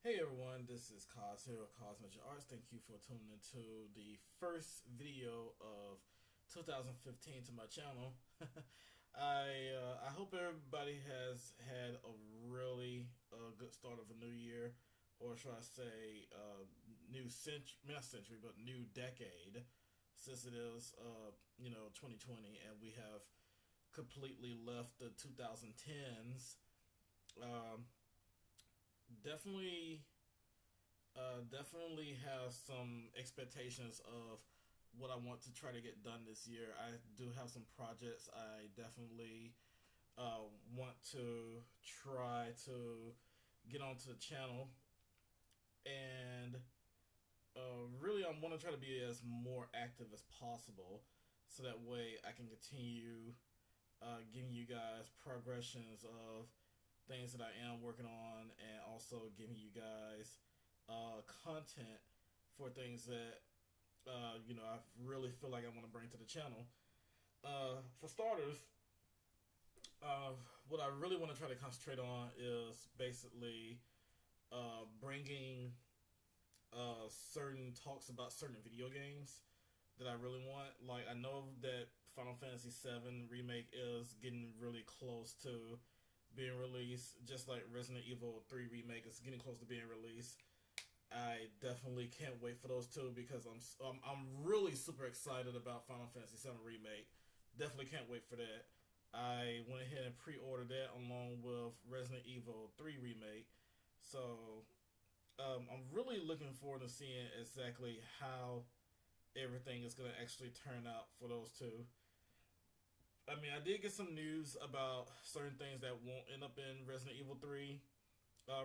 Hey everyone, this is Kaz here with Kaz-Magic. Thank you for tuning into the first video of 2015 to my channel. I hope everybody has had a really good start of a new year, or should I say, new century, not century, but new decade, since it is 2020, and we have completely left the 2010s. Um, definitely definitely have some expectations of what I want to try to get done this year. I do have some projects I definitely want to try to get onto the channel, and really I want to try to be as more active as possible, so that way I can continue giving you guys progressions of things that I am working on, and also giving you guys content for things that I really feel like I want to bring to the channel. For starters, what I really want to try to concentrate on is basically bringing certain talks about certain video games that I really want. Like, I know that Final Fantasy VII Remake is getting really close to being released, just like Resident Evil 3 Remake is getting close to being released. I definitely can't wait for those two because I'm really super excited about Final Fantasy VII Remake. Definitely can't wait for that. I went ahead and pre-ordered that along with Resident Evil 3 Remake. So I'm really looking forward to seeing exactly how everything is going to actually turn out for those two. I mean, I did get some news about certain things that won't end up in Resident Evil 3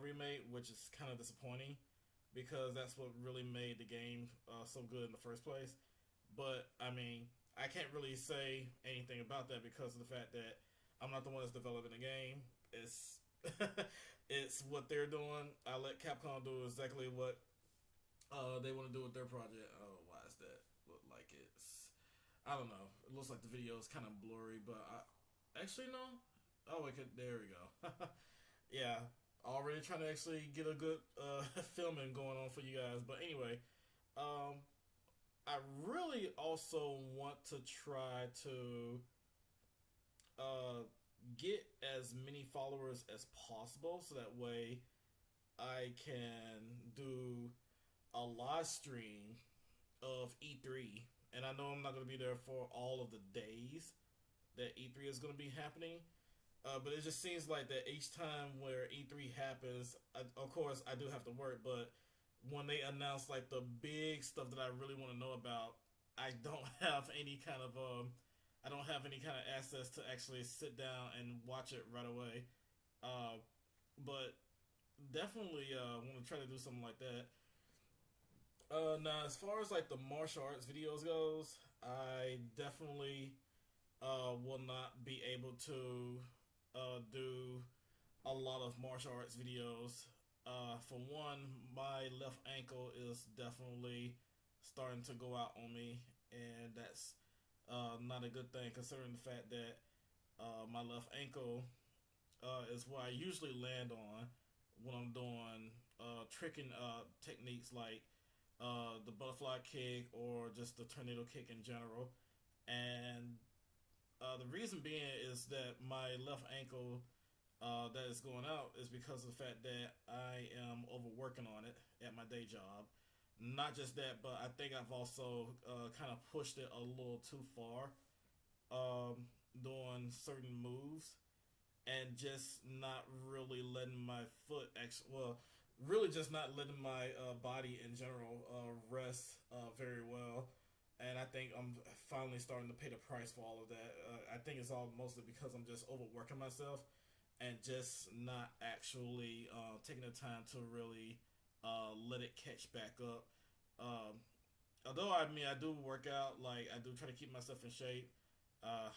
Remake, which is kind of disappointing because that's what really made the game so good in the first place. But I mean, I can't really say anything about that because of the fact that I'm not the one that's developing the game. It's it's what they're doing. I let Capcom do exactly what they want to do with their project. Oh, why is that look like it's? I don't know. It looks like the video is kind of blurry, but actually no. Oh, okay, there we go. Yeah, already trying to actually get a good filming going on for you guys. But anyway, um, I really also want to try to uh, get as many followers as possible, so that way I can do a live stream of E3. And I know I'm not going to be there for all of the days that E3 is going to be happening. But it just seems like that each time where E3 happens, of course I do have to work, but when they announce like the big stuff that I really want to know about, I don't have any kind of I don't have any kind of access to actually sit down and watch it right away. Uh, but definitely want to try to do something like that. Now, as far as like the martial arts videos goes, I definitely will not be able to do a lot of martial arts videos. For one, my left ankle is definitely starting to go out on me, and that's not a good thing considering the fact that my left ankle is where I usually land on when I'm doing tricking techniques like the butterfly kick or just the tornado kick in general. And the reason being is that my left ankle that is going out is because of the fact that I am overworking on it at my day job. Not just that, but I think I've also kind of pushed it a little too far, doing certain moves and just not really letting my foot actually, well, really just not letting my body in general rest very well. And I think I'm finally starting to pay the price for all of that. I think it's all mostly because I'm just overworking myself and just not actually taking the time to really let it catch back up. Um, Although I mean I do work out, like I do try to keep myself in shape. Uh,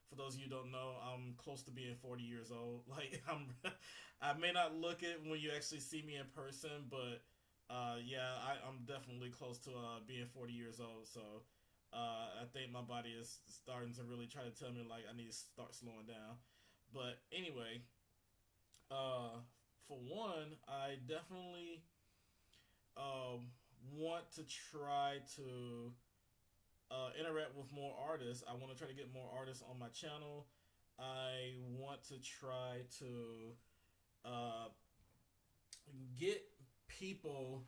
for those of you who don't know, I'm close to being 40 years old. Like I may not look it when you actually see me in person, but yeah, I'm definitely close to being 40 years old. So I think my body is starting to really try to tell me like I need to start slowing down. But anyway, uh, for one, I I definitely want to try to interact with more artists. I want to try to get more artists on my channel. I want to try to uh, get people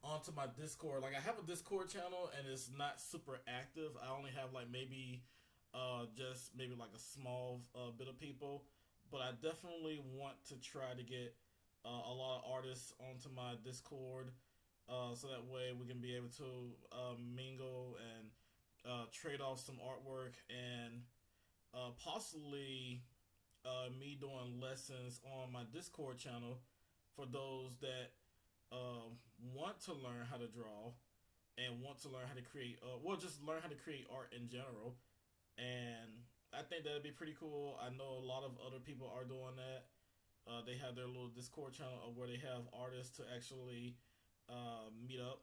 onto my Discord. Like I have a Discord channel and it's not super active. I only have like maybe just maybe like a small bit of people. But I definitely want to try to get a lot of artists onto my Discord, so that way we can be able to mingle and trade off some artwork and possibly me doing lessons on my Discord channel for those that want to learn how to draw and want to learn how to create, well, just learn how to create art in general. And I think that'd be pretty cool. I know a lot of other people are doing that. They have their little Discord channel where they have artists to actually meet up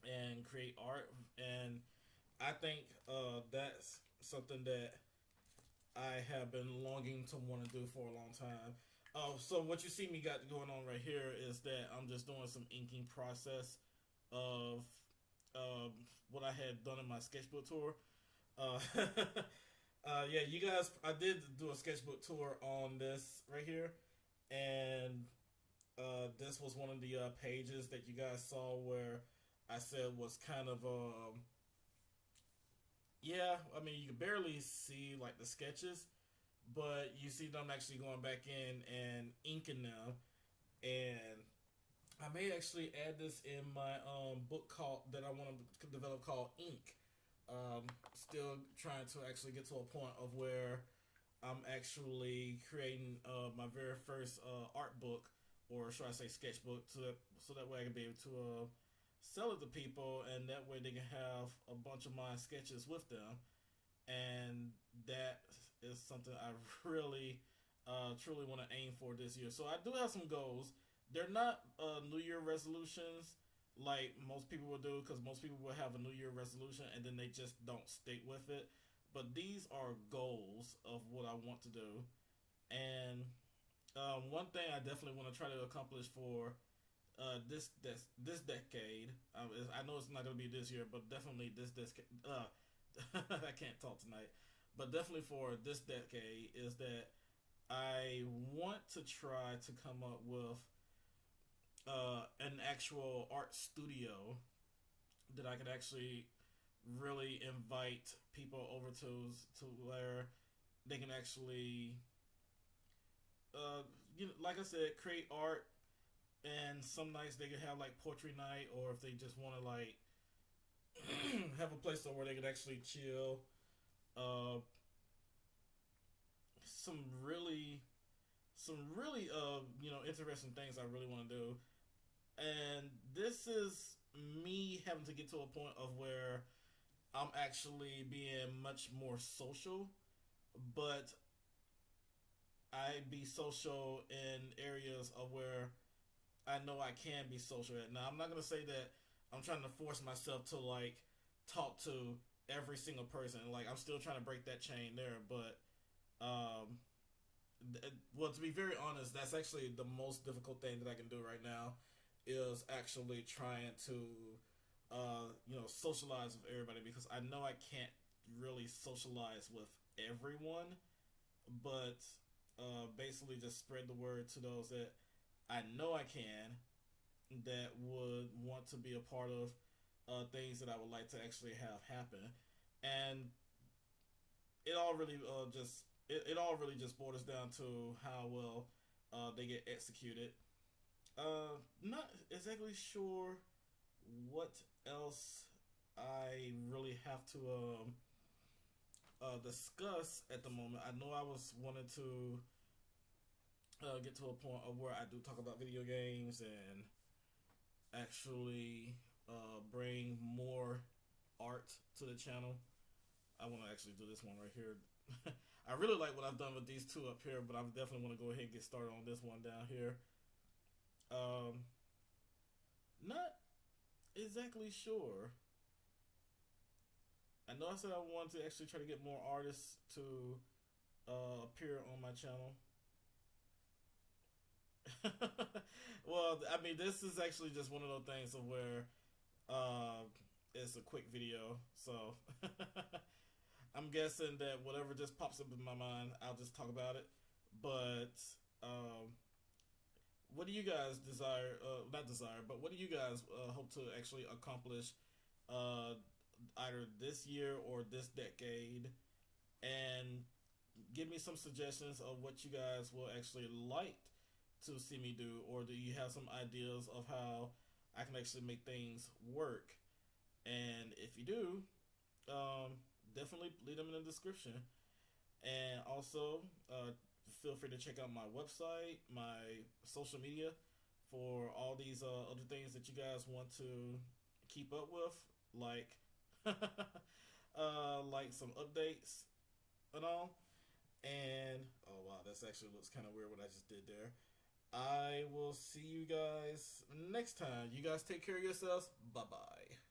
and create art. And I think that's something that I have been longing to want to do for a long time. So what you see me got going on right here is that I'm just doing some inking process of what I had done in my sketchbook tour. Uh, yeah, you guys, I did do a sketchbook tour on this right here, and this was one of the pages that you guys saw where I said was kind of yeah. I mean, you can barely see like the sketches, but you see them actually going back in and inking them, and I may actually add this in my book called that I want to develop called Ink. Still trying to actually get to a point of where I'm actually creating my very first art book, or should I say sketchbook, so that way I can be able to sell it to people, and that way they can have a bunch of my sketches with them. And that is something I really, truly want to aim for this year. So I do have some goals. They're not New Year resolutions like most people will do, because most people will have a New Year resolution and then they just don't stick with it. But these are goals of what I want to do. And one thing I definitely want to try to accomplish for this decade. I know it's not going to be this year, but definitely this decade. I can't talk tonight, but definitely for this decade is that I want to try to come up with an actual art studio that I could actually really invite people over to where they can actually, like I said, create art. And some nights they could have like poetry night, or if they just want to like have a place where they could actually chill. Uh, some really, interesting things I really want to do. And this is me having to get to a point of where I'm actually being much more social, but I be social in areas of where I know I can be social at. Now, I'm not gonna say that I'm trying to force myself to like talk to every single person. Like I'm still trying to break that chain there, but well, to be very honest, that's actually the most difficult thing that I can do right now is actually trying to socialize with everybody, because I know I can't really socialize with everyone, but basically just spread the word to those that I know I can, that would want to be a part of things that I would like to actually have happen. And it all really it all really just borders down to how well they get executed. Not exactly sure what else I really have to discuss at the moment. I know I was wanting to get to a point of where I do talk about video games and actually bring more art to the channel. I want to actually do this one right here. I really like what I've done with these two up here, but I definitely want to go ahead and get started on this one down here. Not exactly sure. I know I said I wanted to actually try to get more artists to appear on my channel. Well, I mean, this is actually just one of those things of where uh, it's a quick video, so I'm guessing that whatever just pops up in my mind, I'll just talk about it. But um, what do you guys desire? Not desire, but what do you guys hope to actually accomplish uh, either this year or this decade? And give me some suggestions of what you guys will actually like to see me do, or do you have some ideas of how I can actually make things work? And if you do, definitely leave them in the description. And also, feel free to check out my website, my social media for all these other things that you guys want to keep up with, like like some updates and all. And oh wow, that's actually looks kind of weird what I just did there. I will see you guys next time. You guys take care of yourselves. Bye bye.